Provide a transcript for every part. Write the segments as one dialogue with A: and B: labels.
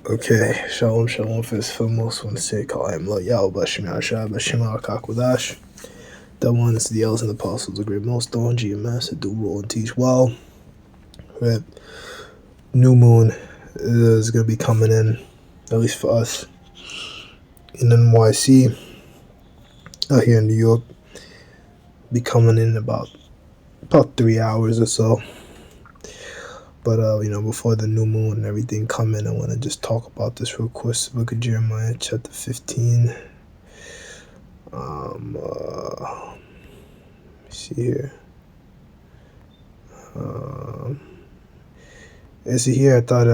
A: Okay, shalom, shalom. First foremost, want to say, call him Lo Yahweh Bashim Yahshua Bashim Kakwadash. That one is the elders and apostles, the great millstone, GMS, that do rule and teach well. Right. New moon is going to be coming in, at least for us, in NYC, out here in New York. Be coming in about 3 hours or so. But, before the new moon and everything come in, I want to just talk about this real quick. The book of Jeremiah, chapter 15. Let me see here. Is it here? I thought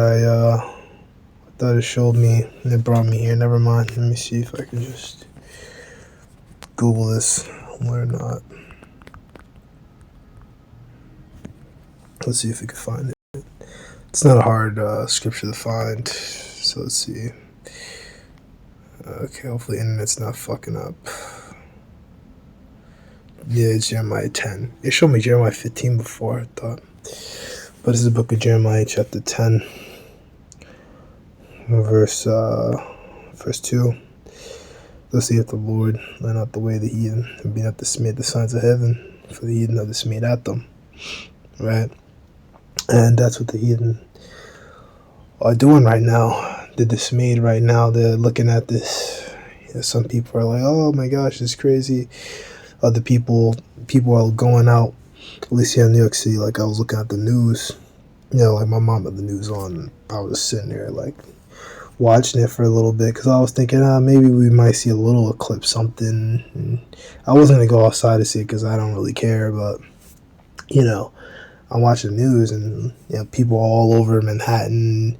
A: it showed me, and it brought me here. Never mind. Let me see if I can just Google this or not. Let's see if we can find it. It's not a hard scripture to find, so let's see. Okay, hopefully the internet's not fucking up. Yeah, it's Jeremiah 10. It showed me Jeremiah 15 before, I thought. But this is the book of Jeremiah, chapter 10, verse 2. Thus saith the Lord, line out the way of the heathen, and be not dismayed at the signs of heaven, for the heathen are dismayed at them. Right? And that's what the heathen are doing right now. They're dismayed right now. They're looking at this. Some people are like, oh my gosh, it's crazy. Other people are going out, at least here in New York City. Like, I was looking at the news, like my mom had the news on. I was sitting there, like, watching it for a little bit, because I was thinking, maybe we might see a little eclipse, something. And I wasn't going to go outside to see it, because I don't really care, but, I'm watching the news, and people all over Manhattan,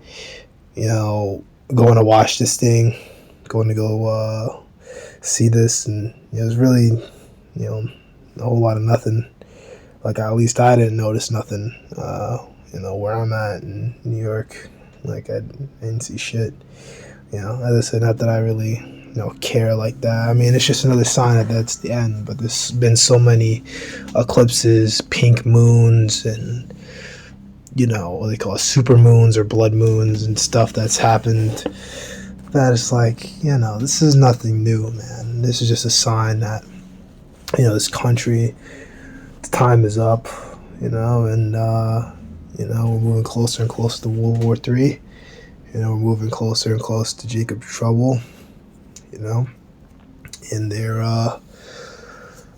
A: going to watch this thing, going to go see this, and it was really, a whole lot of nothing. Like, at least I didn't notice nothing, where I'm at in New York. Like, I didn't see shit. As I said, not that I really, care like that. I mean, it's just another sign that that's the end. But there's been so many eclipses, pink moons, and, what they call it, super moons or blood moons and stuff that's happened. That is like, this is nothing new, man. This is just a sign that, this country, time is up, and, we're moving closer and closer to World War III. We're moving closer and closer to Jacob's trouble, and they're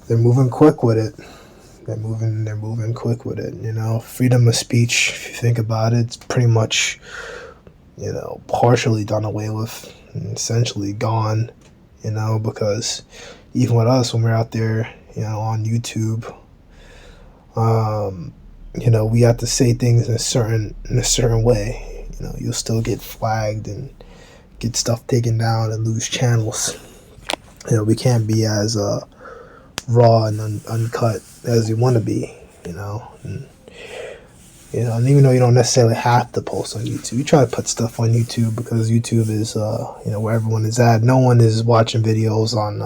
A: moving quick with it. They're moving quick with it. Freedom of speech, if you think about it, it's pretty much, partially done away with and essentially gone, because even with us, when we're out there, on YouTube, we have to say things in a certain way. You'll still get flagged and get stuff taken down and lose channels. We can't be as raw and uncut as we want to be. And even though you don't necessarily have to post on YouTube, you try to put stuff on YouTube because YouTube is, where everyone is at. No one is watching videos on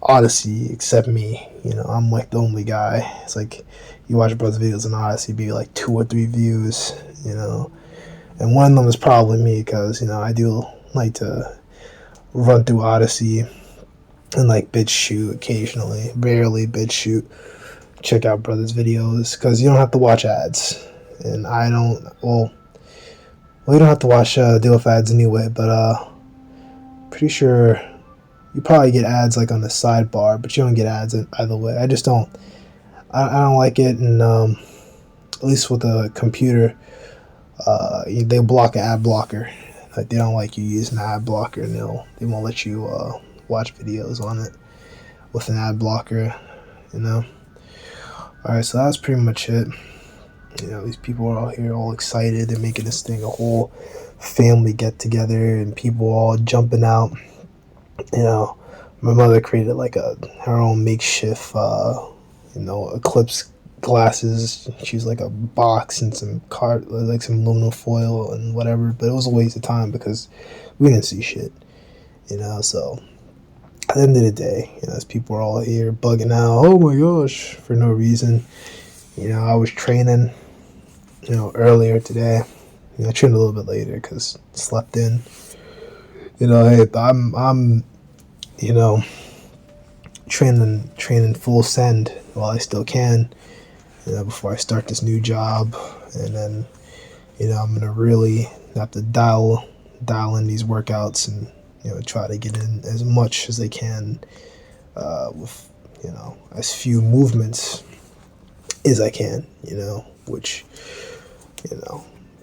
A: Odyssey except me. I'm like the only guy. It's like you watch brother's videos on Odyssey, be like 2 or 3 views, and one of them is probably me because, I do like to run through Odyssey and like BitChute occasionally, rarely BitChute. Check out brother's videos because you don't have to watch ads, and I don't. Well, you don't have to watch deal with ads anyway. But pretty sure you probably get ads like on the sidebar, but you don't get ads either way. I just don't. I don't like it, and at least with the computer, they block an ad blocker. Like, they don't like you using an ad blocker, and they won't let you watch videos on it with an ad blocker. Alright, so that's pretty much it. These people are out here all excited. They're making this thing a whole family get together, and people all jumping out. My mother created like her own makeshift eclipse glasses. She used like a box and some like some aluminum foil and whatever, but it was a waste of time because we didn't see shit. So at the end of the day, as people are all here bugging out, oh my gosh, for no reason. I was training, earlier today, I trained a little bit later because slept in. Hey, I'm training full send while I still can. Before I start this new job, and then I'm gonna really have to dial in these workouts and try to get in as much as I can with as few movements as I can. Which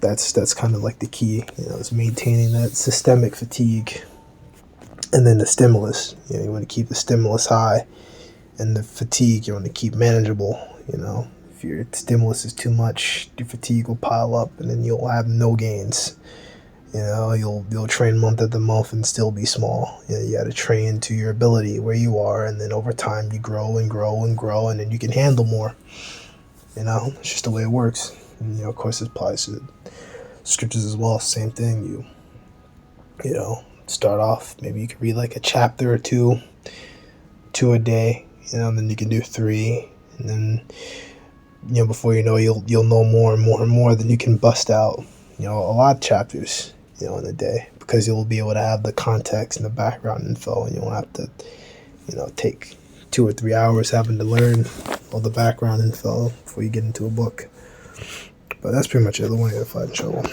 A: that's kind of like the key. Is maintaining that systemic fatigue, and then the stimulus. You want to keep the stimulus high, and the fatigue you want to keep manageable. If your stimulus is too much, your fatigue will pile up, and then you'll have no gains. You'll train month after month and still be small. You got to train to your ability where you are, and then over time you grow and grow and grow, and then you can handle more. It's just the way it works. And of course, it applies to scriptures as well. Same thing. Start off. Maybe you can read like a chapter or two a day. And then you can do 3, and then before you know, you'll know more and more and more. Then you can bust out a lot of chapters in a day, because you'll be able to have the context and the background info, and you won't have to take 2 or 3 hours having to learn all the background info before you get into a book. But that's pretty much it. The one to fight in trouble.